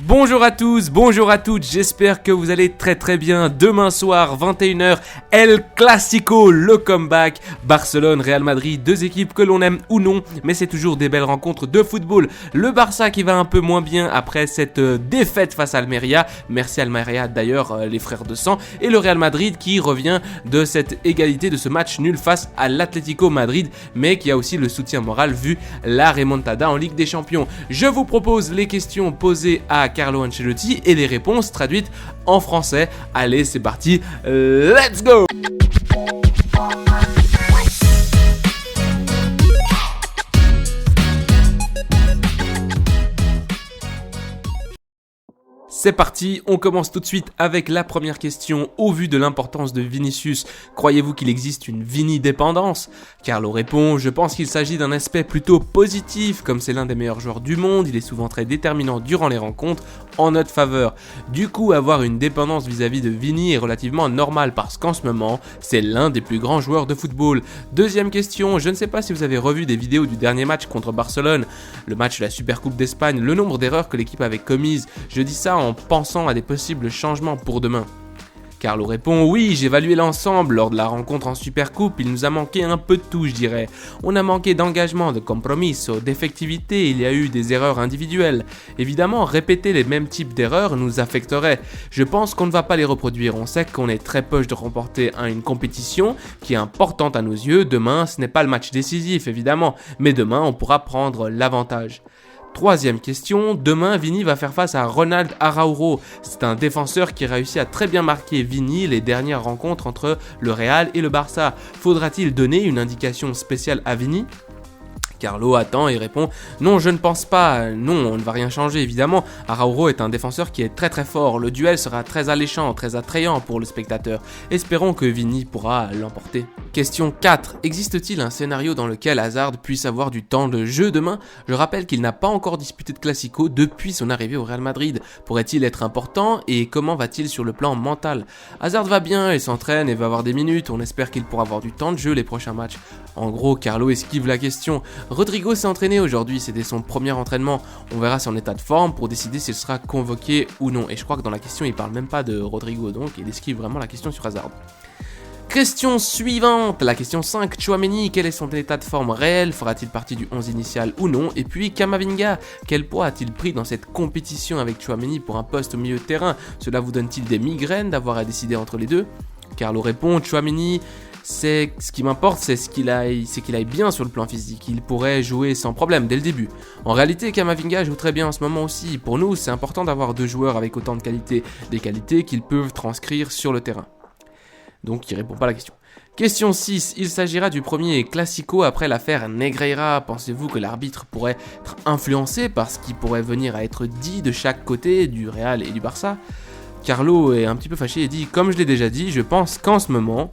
Bonjour à tous, bonjour à toutes, j'espère que vous allez très bien. Demain soir, 21h, El Clasico, le comeback. Barcelone, Real Madrid, deux équipes que l'on aime ou non, mais c'est toujours des belles rencontres de football. Le Barça qui va un peu moins bien après cette défaite face à Almeria. Merci Almeria d'ailleurs, les frères de sang. Et le Real Madrid qui revient de cette égalité, de ce match nul face à l'Atlético Madrid, mais qui a aussi le soutien moral vu la remontada en Ligue des Champions. Je vous propose les questions posées à Carlo Ancelotti et les réponses traduites en français. Allez, c'est parti, let's go! C'est parti, on commence tout de suite avec la première question. Au vu de l'importance de Vinicius, croyez-vous qu'il existe une Vini-dépendance ? Carlo répond, je pense qu'il s'agit d'un aspect plutôt positif, comme c'est l'un des meilleurs joueurs du monde, il est souvent très déterminant durant les rencontres en notre faveur. Du coup, avoir une dépendance vis-à-vis de Vini est relativement normal parce qu'en ce moment, c'est l'un des plus grands joueurs de football. Deuxième question, je ne sais pas si vous avez revu des vidéos du dernier match contre Barcelone, le match de la Supercoupe d'Espagne, le nombre d'erreurs que l'équipe avait commises. Je dis ça en pensant à des possibles changements pour demain. Carlo répond, oui, j'ai évalué l'ensemble lors de la rencontre en Supercoupe, il nous a manqué un peu de tout, je dirais. On a manqué d'engagement, de compromiso, d'effectivité, il y a eu des erreurs individuelles. Évidemment, répéter les mêmes types d'erreurs nous affecterait. Je pense qu'on ne va pas les reproduire, on sait qu'on est très proche de remporter une compétition qui est importante à nos yeux. Demain, ce n'est pas le match décisif, évidemment, mais demain, on pourra prendre l'avantage. Troisième question, demain Vini va faire face à Ronald Araujo. C'est un défenseur qui réussit à très bien marquer Vini les dernières rencontres entre le Real et le Barça. Faudra-t-il donner une indication spéciale à Vini ? Carlo attend et répond « Non, je ne pense pas. Non, on ne va rien changer, évidemment. Araujo est un défenseur qui est très fort. Le duel sera très alléchant, très attrayant pour le spectateur. Espérons que Vini pourra l'emporter. » Question 4. Existe-t-il un scénario dans lequel Hazard puisse avoir du temps de jeu demain ? Je rappelle qu'il n'a pas encore disputé de Clasico depuis son arrivée au Real Madrid. Pourrait-il être important et comment va-t-il sur le plan mental ? Hazard va bien, il s'entraîne et va avoir des minutes. On espère qu'il pourra avoir du temps de jeu les prochains matchs. En gros, Carlo esquive la question. Rodrigo s'est entraîné aujourd'hui, c'était son premier entraînement. On verra son état de forme pour décider s'il sera convoqué ou non. Et je crois que dans la question, il parle même pas de Rodrigo, donc il esquive vraiment la question sur Hazard. Question suivante, la question 5, Tchouaméni, quel est son état de forme réel ? Fera-t-il partie du 11 initial ou non ? Et puis Camavinga, quel poids a-t-il pris dans cette compétition avec Tchouaméni pour un poste au milieu de terrain ? Cela vous donne-t-il des migraines d'avoir à décider entre les deux ? Carlo répond, Tchouaméni, ce qui m'importe, c'est qu'il aille bien sur le plan physique. Il pourrait jouer sans problème dès le début. En réalité, Camavinga joue très bien en ce moment aussi. Pour nous, c'est important d'avoir deux joueurs avec autant de qualités, des qualités qu'ils peuvent transcrire sur le terrain. Donc, il répond pas à la question. Question 6. Il s'agira du premier Clasico après l'affaire Negreira. Pensez-vous que l'arbitre pourrait être influencé par ce qui pourrait venir à être dit de chaque côté, du Real et du Barça ? Carlo est un petit peu fâché et dit « Comme je l'ai déjà dit, je pense qu'en ce moment,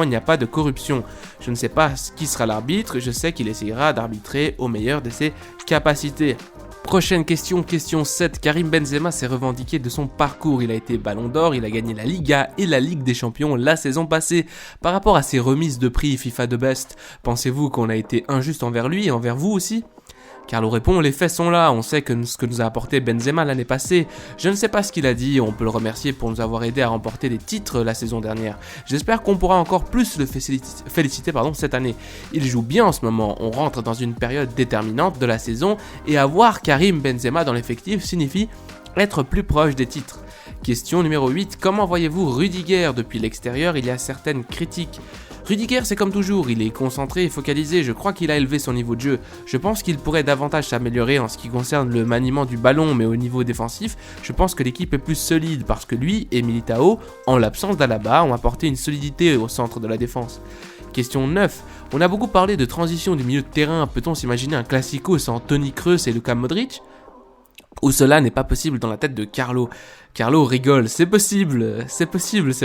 il n'y a pas de corruption. Je ne sais pas qui sera l'arbitre, je sais qu'il essayera d'arbitrer au meilleur de ses capacités. » Prochaine question, question 7. Karim Benzema s'est revendiqué de son parcours. Il a été Ballon d'Or, il a gagné la Liga et la Ligue des Champions la saison passée. Par rapport à ses remises de prix FIFA The Best, pensez-vous qu'on a été injuste envers lui et envers vous aussi ? Carlo répond, les faits sont là, on sait que ce que nous a apporté Benzema l'année passée. Je ne sais pas ce qu'il a dit, on peut le remercier pour nous avoir aidé à remporter des titres la saison dernière. J'espère qu'on pourra encore plus le féliciter cette année. Il joue bien en ce moment, on rentre dans une période déterminante de la saison et avoir Karim Benzema dans l'effectif signifie être plus proche des titres. Question numéro 8, comment voyez-vous Rudiger depuis l'extérieur ? Il y a certaines critiques. Rudiger, c'est comme toujours, il est concentré et focalisé, je crois qu'il a élevé son niveau de jeu. Je pense qu'il pourrait davantage s'améliorer en ce qui concerne le maniement du ballon, mais au niveau défensif, je pense que l'équipe est plus solide parce que lui et Militao, en l'absence d'Alaba, ont apporté une solidité au centre de la défense. Question 9. On a beaucoup parlé de transition du milieu de terrain, peut-on s'imaginer un Clasico sans Toni Kroos et Luka Modric ? Ou cela n'est pas possible dans la tête de Carlo. Carlo rigole, c'est possible, c'est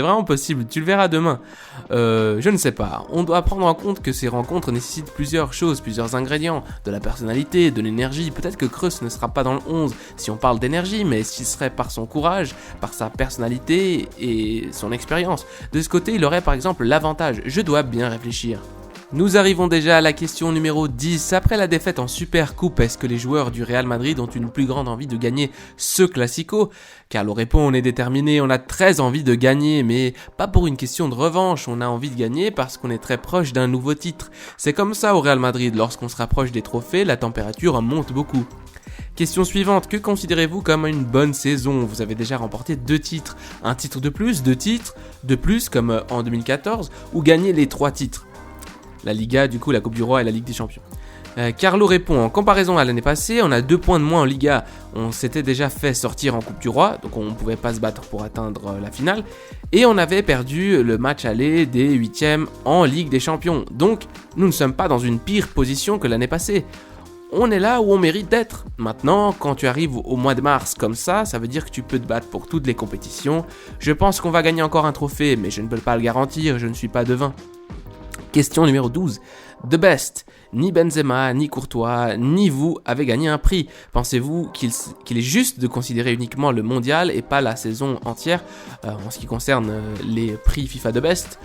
vraiment possible, tu le verras demain. Je ne sais pas, on doit prendre en compte que ces rencontres nécessitent plusieurs choses, plusieurs ingrédients, de la personnalité, de l'énergie, peut-être que Kroos ne sera pas dans le 11 si on parle d'énergie, mais s'il serait par son courage, par sa personnalité et son expérience. De ce côté, il aurait par exemple l'avantage, je dois bien réfléchir. Nous arrivons déjà à la question numéro 10. Après la défaite en Supercoupe, est-ce que les joueurs du Real Madrid ont une plus grande envie de gagner ce Classico? Carlo répond, on est déterminé, on a très envie de gagner, mais pas pour une question de revanche, on a envie de gagner parce qu'on est très proche d'un nouveau titre. C'est comme ça au Real Madrid, lorsqu'on se rapproche des trophées, la température monte beaucoup. Question suivante, que considérez-vous comme une bonne saison? Vous avez déjà remporté 2 titres, un titre de plus, 2 titres de plus comme en 2014, ou gagné les 3 titres? La Liga, du coup, la Coupe du Roi et la Ligue des Champions. Carlo répond, en comparaison à l'année passée, on a 2 points de moins en Liga. On s'était déjà fait sortir en Coupe du Roi, donc on ne pouvait pas se battre pour atteindre la finale. Et on avait perdu le match aller des 8e en Ligue des Champions. Donc, nous ne sommes pas dans une pire position que l'année passée. On est là où on mérite d'être. Maintenant, quand tu arrives au mois de mars comme ça veut dire que tu peux te battre pour toutes les compétitions. Je pense qu'on va gagner encore un trophée, mais je ne peux pas le garantir, je ne suis pas devin. Question numéro 12. The best. Ni Benzema, ni Courtois, ni vous avez gagné un prix. Pensez-vous qu'il est juste de considérer uniquement le mondial et pas la saison entière en ce qui concerne les prix FIFA The Best?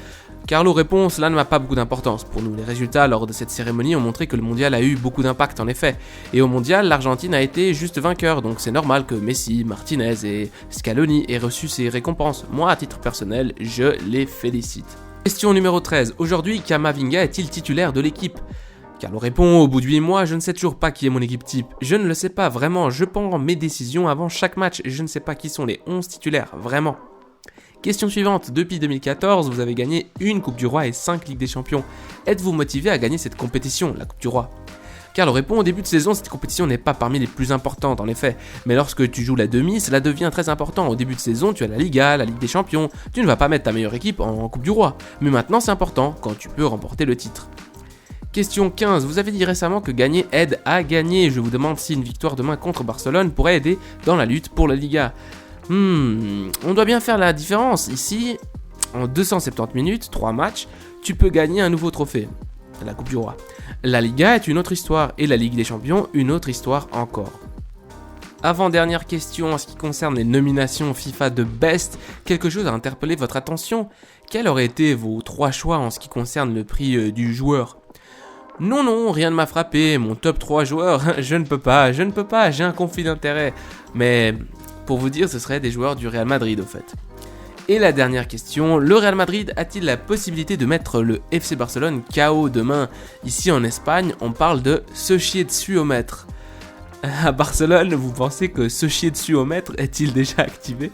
Carlo répond, cela n'a pas beaucoup d'importance pour nous. Les résultats lors de cette cérémonie ont montré que le mondial a eu beaucoup d'impact en effet. Et au mondial, l'Argentine a été juste vainqueur, donc c'est normal que Messi, Martinez et Scaloni aient reçu ces récompenses. Moi, à titre personnel, je les félicite. Question numéro 13. Aujourd'hui, Camavinga est-il titulaire de l'équipe? Carlo répond, au bout de 8 mois, je ne sais toujours pas qui est mon équipe type. Je ne le sais pas vraiment, je prends mes décisions avant chaque match et je ne sais pas qui sont les 11 titulaires, vraiment. Question suivante, depuis 2014, vous avez gagné une Coupe du Roi et 5 Ligues des Champions. Êtes-vous motivé à gagner cette compétition, la Coupe du Roi? Carlo répond, au début de saison, cette compétition n'est pas parmi les plus importantes en effet, mais lorsque tu joues la demi, cela devient très important. Au début de saison, tu as la Liga, la Ligue des Champions, tu ne vas pas mettre ta meilleure équipe en Coupe du Roi, mais maintenant c'est important quand tu peux remporter le titre. Question 15, vous avez dit récemment que gagner aide à gagner. Je vous demande si une victoire demain contre Barcelone pourrait aider dans la lutte pour la Liga. On doit bien faire la différence. Ici, en 270 minutes, 3 matchs, tu peux gagner un nouveau trophée, la Coupe du Roi. La Liga est une autre histoire et la Ligue des Champions une autre histoire encore. Avant-dernière question en ce qui concerne les nominations FIFA de Best, quelque chose a interpellé votre attention? Quels auraient été vos 3 choix en ce qui concerne le prix du joueur? Non, rien ne m'a frappé, mon top 3 joueurs, je ne peux pas, j'ai un conflit d'intérêt. Mais pour vous dire, ce seraient des joueurs du Real Madrid au fait. Et la dernière question, le Real Madrid a-t-il la possibilité de mettre le FC Barcelone KO demain? Ici en Espagne, on parle de se chier dessus au maître. À Barcelone, vous pensez que se chier dessus au maître est-il déjà activé?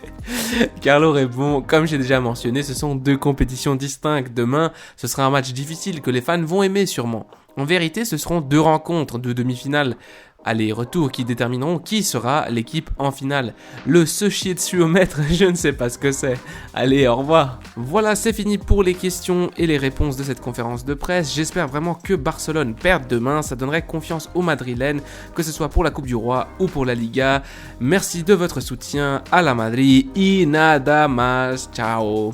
Carlo répond, comme j'ai déjà mentionné, ce sont 2 compétitions distinctes. Demain, ce sera un match difficile que les fans vont aimer sûrement. En vérité, ce seront 2 rencontres de demi-finale. Aller-retour qui détermineront qui sera l'équipe en finale. Le se chier dessus au maître, je ne sais pas ce que c'est. Allez, au revoir. Voilà, c'est fini pour les questions et les réponses de cette conférence de presse. J'espère vraiment que Barcelone perde demain. Ça donnerait confiance aux Madrilènes, que ce soit pour la Coupe du Roi ou pour la Liga. Merci de votre soutien à la Madrid y nada más. Ciao.